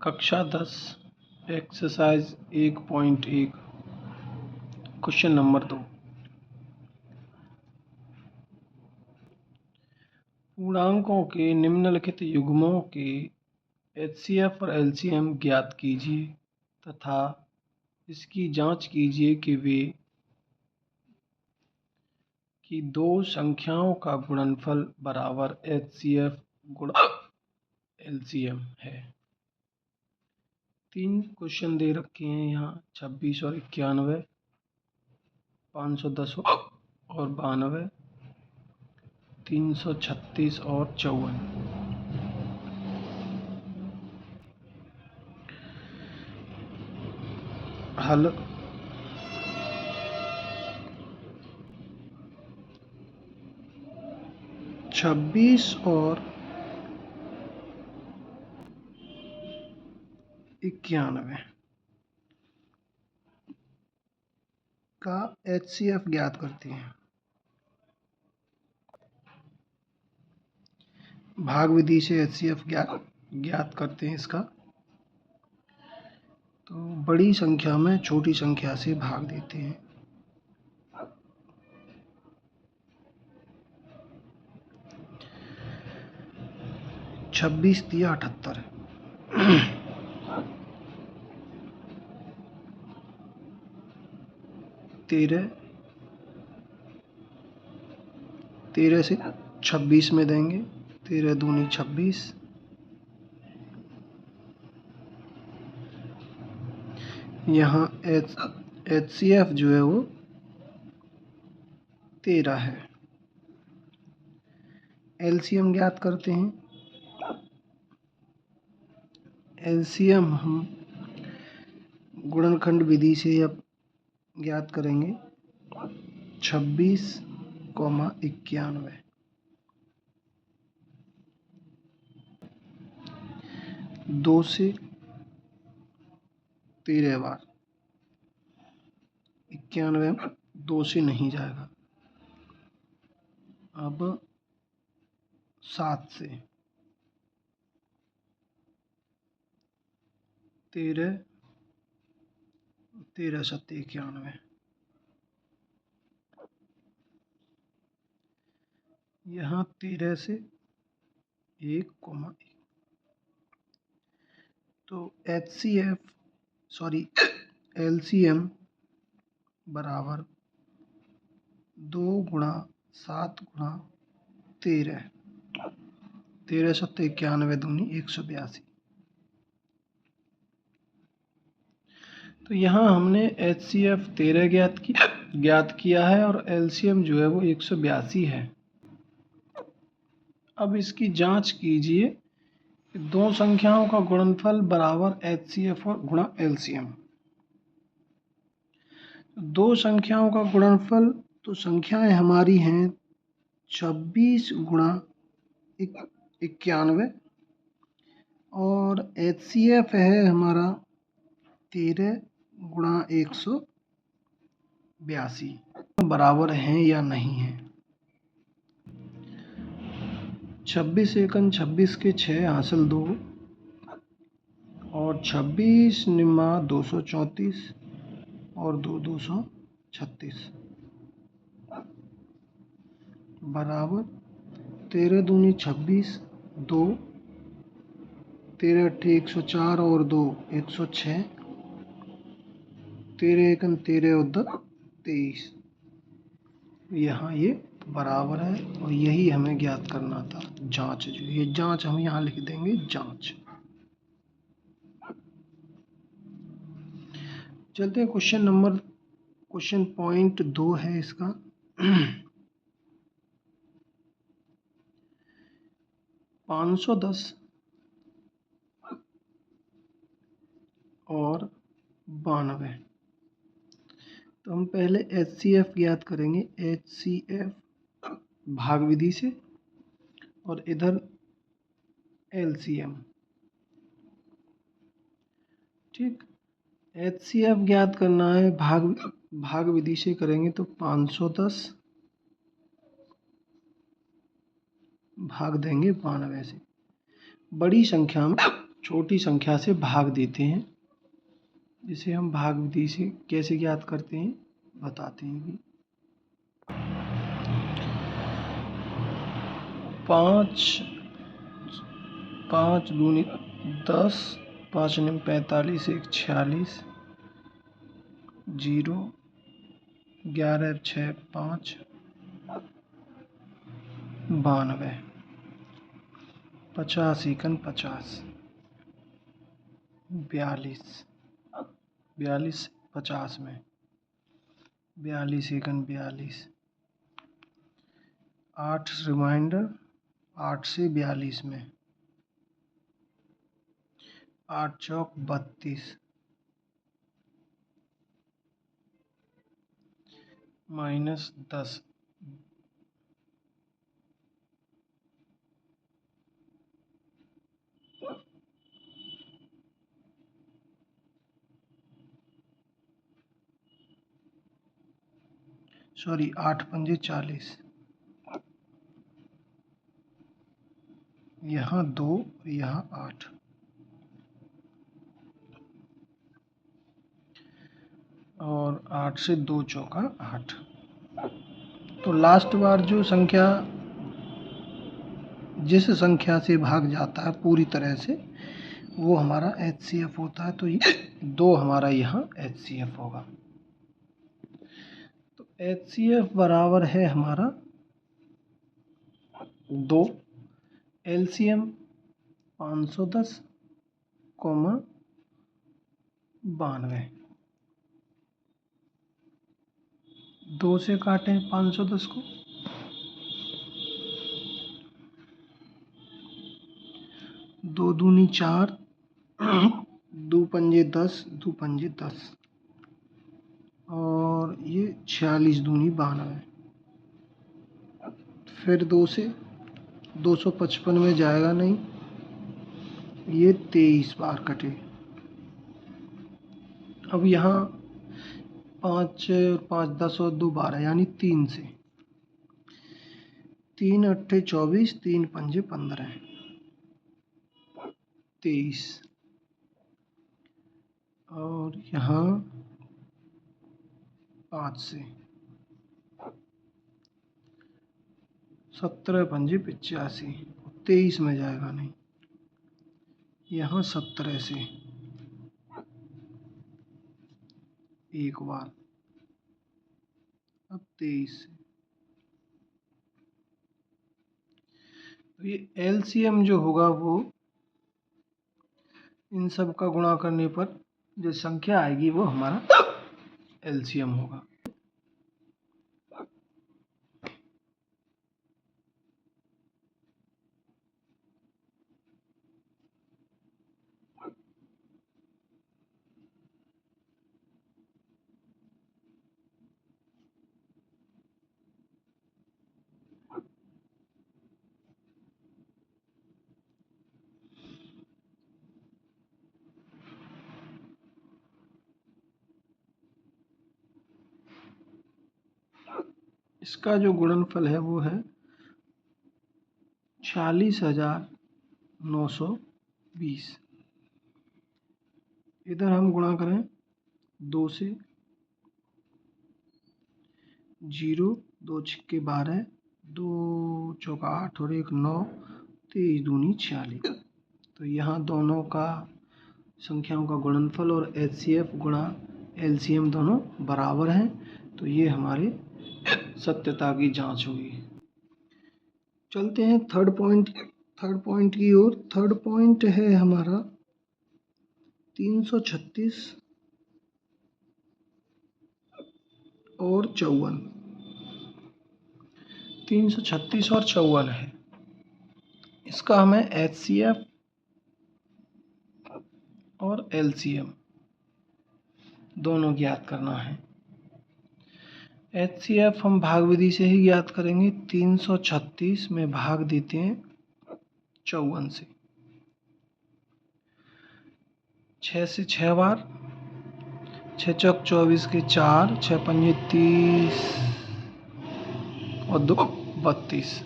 कक्षा 10 exercise 1.1 question number 2। पूर्णांकों के निम्नलिखित युग्मों के एचसीएफ और एलसीएम ज्ञात कीजिए तथा इसकी जांच कीजिए कि दो संख्याओं का गुणनफल बराबर एचसीएफ गुणा एलसीएम है। 3 क्वेश्चन दे रखे हैं यहाँ 26 और 91, 510 और 92, 336 और 54। हल। छब्बीस और 91 का एचसीएफ ज्ञात करते हैं। भाग विधि से एचसीएफ ज्ञात करते हैं इसका। तो बड़ी संख्या में छोटी संख्या से भाग देते हैं। छब्बीस दिया 78, 13 से 26 में देंगे, 13 दूनी 26, यहाँ एचसीएफ जो है वो 13 है। एलसीएम ज्ञात करते हैं। एलसीएम हम गुणनखंड विधि से अब ज्ञात करेंगे। 26, 91 2 से 13 बार, 91 2 से नहीं जाएगा। अब 7 से 13, 13 7 91, यहाँ 13 से 1, तो एलसीएम बराबर 2 गुणा 7 गुणा 13, 13 7 91 दूनी 182। तो यहाँ हमने एचसीएफ 13 ज्ञात किया है और एलसीएम जो है वो 182 है। अब इसकी जांच कीजिए कि दो संख्याओं का गुणनफल बराबर एचसीएफ और गुणा एलसीएम। दो संख्याओं का गुणनफल, तो संख्याएं हमारी हैं 26 गुणा 91 और एचसीएफ है हमारा 13 गुणा 182। बराबर हैं या नहीं है। 26 एकन 26 के 6 हासिल 2 और 26 निम्मा 234 और 2 236 बराबर 13 दूनी 26, 2, 13 अट्ठे 104 और 2 106, 13 एकन 13 और 23। यहाँ ये बराबर है और यही हमें ज्ञात करना था। जांच, जो ये जांच हम यहाँ लिख देंगे, जांच। चलते हैं क्वेश्चन पॉइंट 2 है इसका। 510 और 92। तो हम पहले एचसीएफ ज्ञात करेंगे। एचसीएफ भाग विधि से और इधर एलसीएम। ठीक, एचसीएफ ज्ञात करना है, भाग विधि से करेंगे तो 510 भाग देंगे 92 से। बड़ी संख्या में छोटी संख्या से भाग देते हैं, जिसे हम भाग विधि से कैसे ज्ञात करते हैं बताते हैं कि 5 दूनी 10, 5 9 45, 1 46, 0 11 6 5 92, 50 एकन 50, 42 50 में, 42 एकन 42, 8 रिमाइंडर 8 से 42 में, 8 चौक 32, -10, सॉरी 8 पंजे 40, यहाँ 2 यहाँ 8, और 8 से 2 चौका 8। तो लास्ट बार जो संख्या जिस संख्या से भाग जाता है पूरी तरह से, वो हमारा HCF होता है। तो ये 2 हमारा यहाँ HCF होगा। तो HCF बराबर है हमारा 2, LCM 510, 92। 2 से काटें 510 को, 2 दूनी 4, 2 पंजे 10, 2 पंजे 10, और ये 46 दूनी 92। फिर 2 से 255 में जाएगा नहीं, ये 23 बार कटे। अब यहाँ 5 5 10 और 2 12, यानी 3 से, 3 अट्ठे 24, 3 पंजे 15, 23, और यहाँ 5 से, 17 पंजे 85, 23 में जाएगा नहीं, यहाँ 17 से एक बार, अब 23 से। तो ये LCM जो होगा वो इन सब का गुणा करने पर जो संख्या आएगी वो हमारा LCM होगा। इसका जो गुणनफल है वो है 46,920। इधर हम गुणा करें 2 से, 0 2 छिक्के 12, 2 चौका 8 और 1 9, 23 दूनी 46। तो यहाँ दोनों का संख्याओं का गुणनफल और HCF गुणा LCM दोनों बराबर हैं। तो ये हमारी सत्यता की जांच हुई। चलते हैं थर्ड पॉइंट की ओर। थर्ड पॉइंट है हमारा 336 और 54। 336 और 54 है, इसका हमें HCF और LCM दोनों ज्ञात करना है। HCF हम भाग विधि से ही ज्ञात करेंगे। 336 में भाग देते हैं 54 से, 6 से 6 बार, 6 चौक 24 के 4, 6 पंजे 30 और 2 32,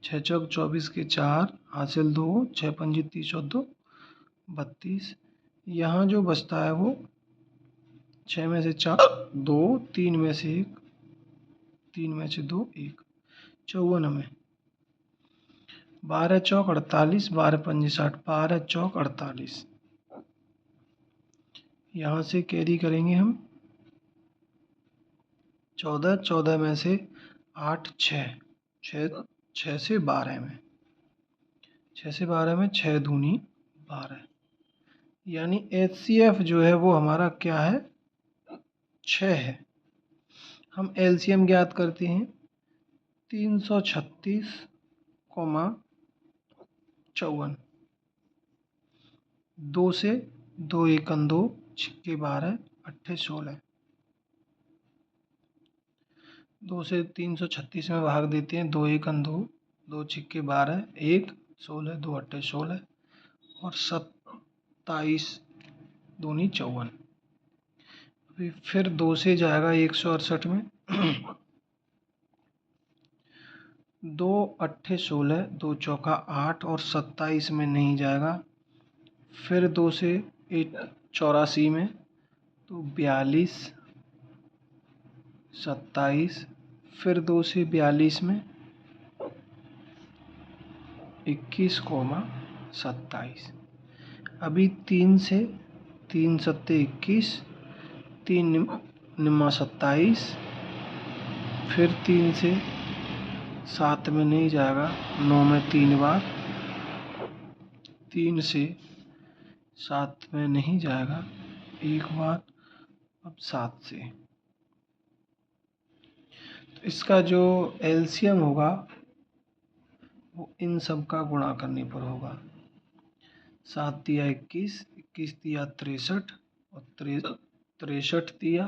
6 चौक 24 के 4 हासिल 2, 6 पंजी 30 और 2 32। यहाँ जो बचता है वो 6 में से 4 2, 3 में से 1, 3 में से 2 1, 54 में 12 चौक 48, 12 पंजी 60, 12 चौक 48। यहाँ से कैरी करेंगे हम 14, 14 में से 8 6, 6 से 12 में 6 से 12 में 6 दूनी 12, यानी HCF जो है वो हमारा क्या है 6 है। हम LCM ज्ञात करते हैं 336, 54। 2 से 2 एकन 2, छिक्के 12, अट्ठे 16। 2 से 336 में भाग देते हैं, 2 एकन 2, 2 छिक्के 12, 1 16, 2 अट्ठे 16 और 27 दूनी 54। अभी फिर 2 से जाएगा 168 में 2 अट्ठे 16, 2 चौका 8 और 27 में नहीं जाएगा। फिर 2 से 84 में तो 42, 27। फिर 2 से 42 में 21, 27। अभी 3 से 3 सत्ते 21, 3 निम्मा 27। फिर 3 से 7 में नहीं जाएगा, 9 में 3 बार, 3 से 7 में नहीं जाएगा एक बार, अब 7 से। तो इसका जो LCM होगा वो इन सब का गुणा करने पर होगा। 7 तिया 21, 21 तिया 63 और 63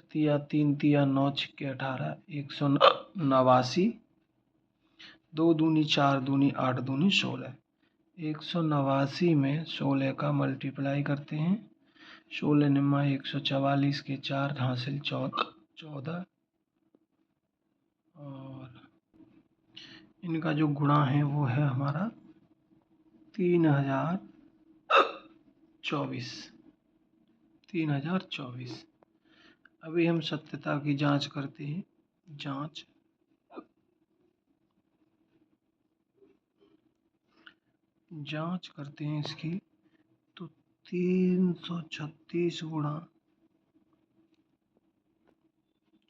तिया 3 तिया 9 छिक्के 18, 189। 2 दूनी 4 दूनी 8 दूनी 16। 189 में 16 का मल्टीप्लाई करते हैं, 16 निम्मा 144 के 4 हासिल 14 और इनका जो गुणा है वो है हमारा 3024। अभी हम सत्यता की जांच करते हैं। जांच करते हैं इसकी, तो 336 गुणा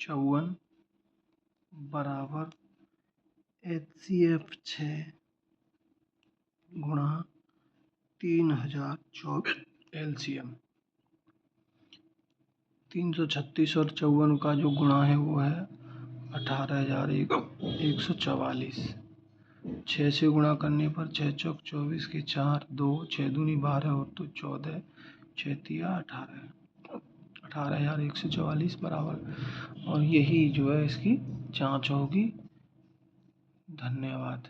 54 बराबर HCF 6 गुणा 3024 LCM। 336 और 54 का जो गुणा है वो है 18,144। 6 से गुणा करने पर 6 चौक 24 के 4, 2 6 दूनी 12 और 2 14, 6 तिया 18,144 बराबर। और यही जो है इसकी जांच होगी। धन्यवाद।